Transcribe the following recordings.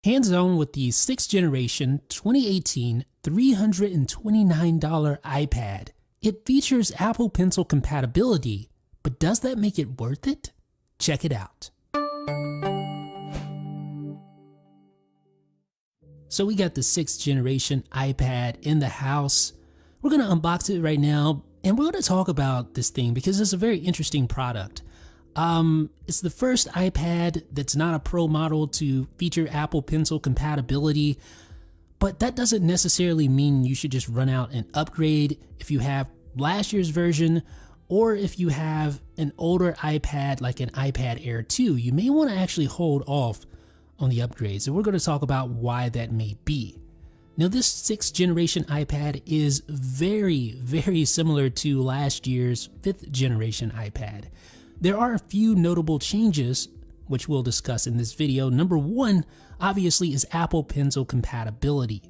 Hands-on with the 6th generation 2018 $329 iPad. It features Apple Pencil compatibility, but does that make it worth it? Check it out. So we got the 6th generation iPad in the house. We're going to unbox it right now, and we're going to talk about this thing because it's a very interesting product. It's the first iPad that's not a Pro model to feature Apple Pencil compatibility, but that doesn't necessarily mean you should just run out and upgrade if you have last year's version, or if you have an older iPad like an iPad Air 2, you may want to actually hold off on the upgrades, and we're going to talk about why that may be. Now, this 6th generation iPad is very similar to last year's 5th generation iPad. There are a few notable changes, which we'll discuss in this video. Number one, obviously, is Apple Pencil compatibility.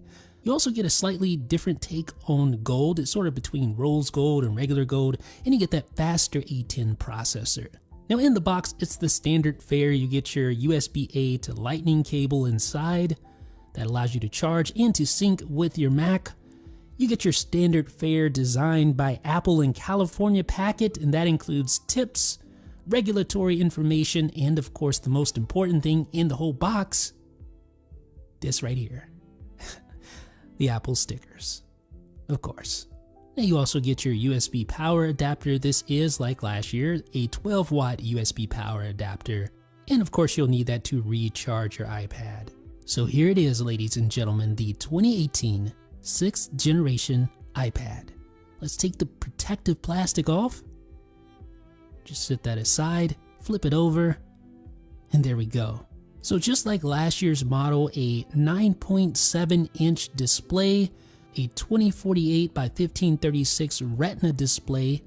You also get a slightly different take on gold. It's sort of between rose gold and regular gold, and you get that faster A10 processor. Now in the box, it's the standard fare. You get your USB-A to Lightning cable inside. That allows you to charge and to sync with your Mac. You get your standard fare designed by Apple in California packet, and that includes tips, regulatory information, and of course the most important thing in the whole box, this right here, the Apple stickers, of course. Now you also get your USB power adapter. This is, like last year, a 12-watt USB power adapter, and of course you'll need that to recharge your iPad. So here it is, ladies and gentlemen, the 2018 6th generation iPad. Let's take the protective plastic off. Just set that aside, flip it over, and there we go. So just like last year's model, a 9.7-inch display, a 2048 by 1536 Retina display,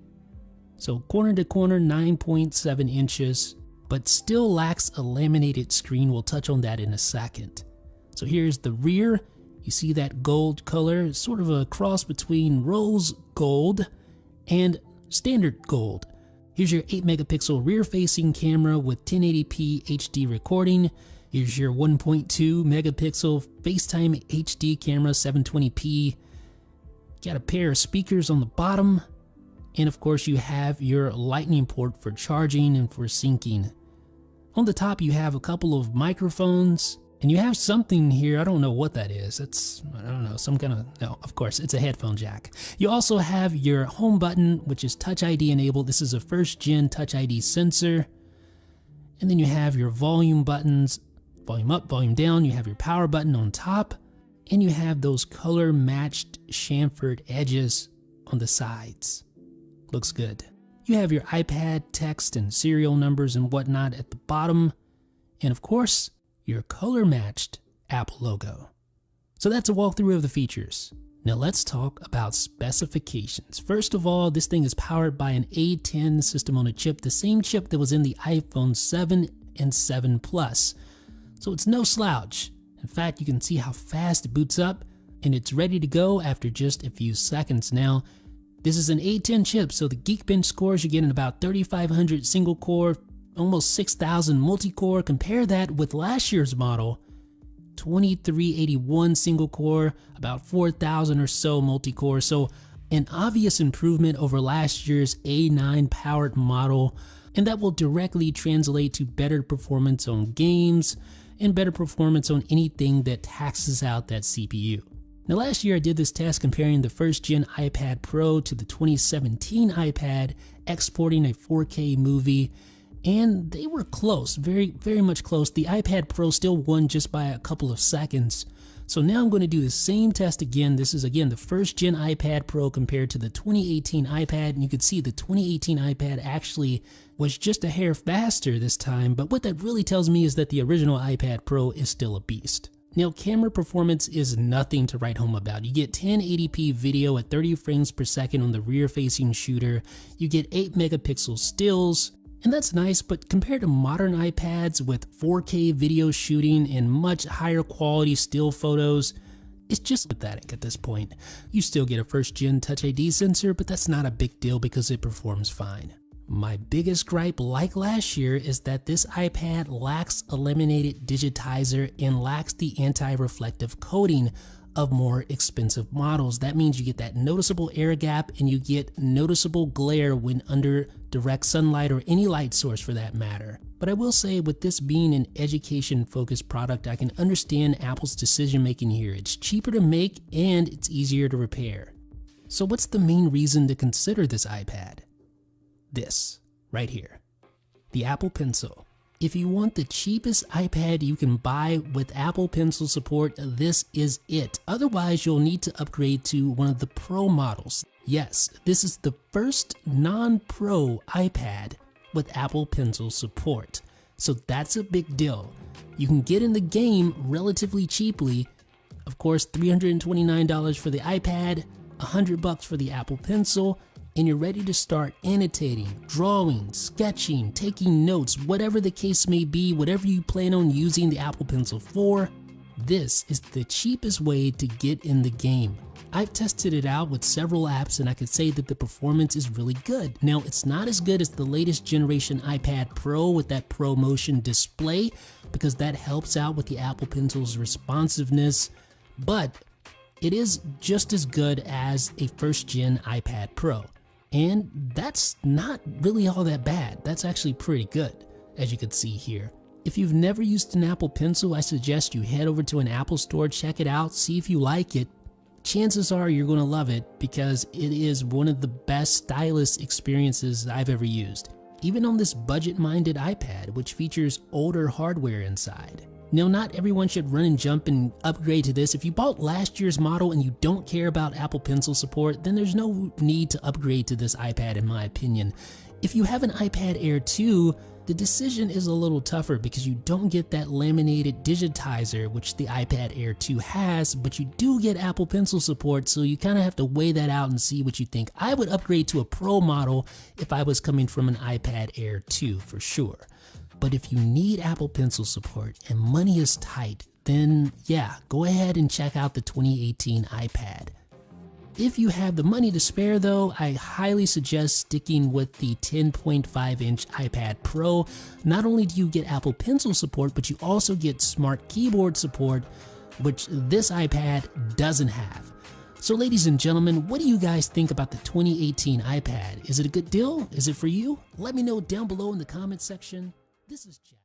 so corner to corner 9.7 inches, but still lacks a laminated screen. We'll touch on that in a second. So here's the rear. You see that gold color, sort of a cross between rose gold and standard gold. Here's your 8 megapixel rear facing camera with 1080p HD recording. Here's your 1.2 megapixel FaceTime HD camera, 720p. Got a pair of speakers on the bottom. And of course you have your Lightning port for charging and for syncing. On the top you have a couple of microphones. And you have something here, I don't know what that is. It's, I don't know, some kind of, no, of course, it's a headphone jack. You also have your home button, which is Touch ID enabled. This is a 1st gen Touch ID sensor. And then you have your volume buttons, volume up, volume down. You have your power button on top. And you have those color matched chamfered edges on the sides. Looks good. You have your iPad text and serial numbers and whatnot at the bottom. And of course, your color-matched Apple logo. So that's a walkthrough of the features. Now let's talk about specifications. First of all, this thing is powered by an A10 system on a chip, the same chip that was in the iPhone 7 and 7 Plus. So it's no slouch. In fact, you can see how fast it boots up, and it's ready to go after just a few seconds. Now, this is an A10 chip, so the Geekbench scores you're getting about 3,500 single core, almost 6,000 multi-core. Compare that with last year's model, 2381 single core, about 4,000 or so multi-core. So an obvious improvement over last year's A9 powered model, and that will directly translate to better performance on games and better performance on anything that taxes out that CPU. Now last year I did this test comparing the 1st gen iPad Pro to the 2017 iPad, exporting a 4K movie, and they were close, very much close. The iPad Pro still won just by a couple of seconds. So now I'm going to do the same test again. This is again the 1st gen iPad Pro compared to the 2018 iPad, and you can see the 2018 iPad actually was just a hair faster this time, but what that really tells me is that the original iPad Pro is still a beast. Now, camera performance is nothing to write home about. You get 1080p video at 30 frames per second on the rear-facing shooter. You get 8 megapixel stills, and that's nice, but compared to modern iPads with 4K video shooting and much higher quality still photos, it's just pathetic at this point. You still get a 1st gen Touch ID sensor, but that's not a big deal because it performs fine. My biggest gripe, like last year, is that this iPad lacks a laminated digitizer and lacks the anti-reflective coating of more expensive models. That means you get that noticeable air gap and you get noticeable glare when under direct sunlight or any light source for that matter. But I will say, with this being an education-focused product, I can understand Apple's decision making here. It's cheaper to make and it's easier to repair. So what's the main reason to consider this iPad? This right here, the Apple Pencil. If you want the cheapest iPad you can buy with Apple Pencil support, this is it. Otherwise, you'll need to upgrade to one of the Pro models. Yes, this is the first non-Pro iPad with Apple Pencil support. So that's a big deal. You can get in the game relatively cheaply. Of course, $329 for the iPad, $100 for the Apple Pencil, and you're ready to start annotating, drawing, sketching, taking notes, whatever the case may be, whatever you plan on using the Apple Pencil for, this is the cheapest way to get in the game. I've tested it out with several apps and I could say that the performance is really good. Now, it's not as good as the latest generation iPad Pro with that Pro Motion display, because that helps out with the Apple Pencil's responsiveness, but it is just as good as a first gen iPad Pro. And that's not really all that bad. That's actually pretty good, as you can see here. If you've never used an Apple Pencil, I suggest you head over to an Apple store, check it out, see if you like it. Chances are you're going to love it because it is one of the best stylus experiences I've ever used, even on this budget-minded iPad, which features older hardware inside. Now, not everyone should run and jump and upgrade to this. If you bought last year's model and you don't care about Apple Pencil support, then there's no need to upgrade to this iPad in my opinion. If you have an iPad Air 2, the decision is a little tougher because you don't get that laminated digitizer, which the iPad Air 2 has, but you do get Apple Pencil support, so you kind of have to weigh that out and see what you think. I would upgrade to a Pro model if I was coming from an iPad Air 2 for sure. But if you need Apple Pencil support and money is tight, then yeah, go ahead and check out the 2018 iPad. If you have the money to spare though, I highly suggest sticking with the 10.5-inch iPad Pro. Not only do you get Apple Pencil support, but you also get Smart Keyboard support, which this iPad doesn't have. So ladies and gentlemen, what do you guys think about the 2018 iPad? Is it a good deal? Is it for you? Let me know down below in the comment section. This is Jack.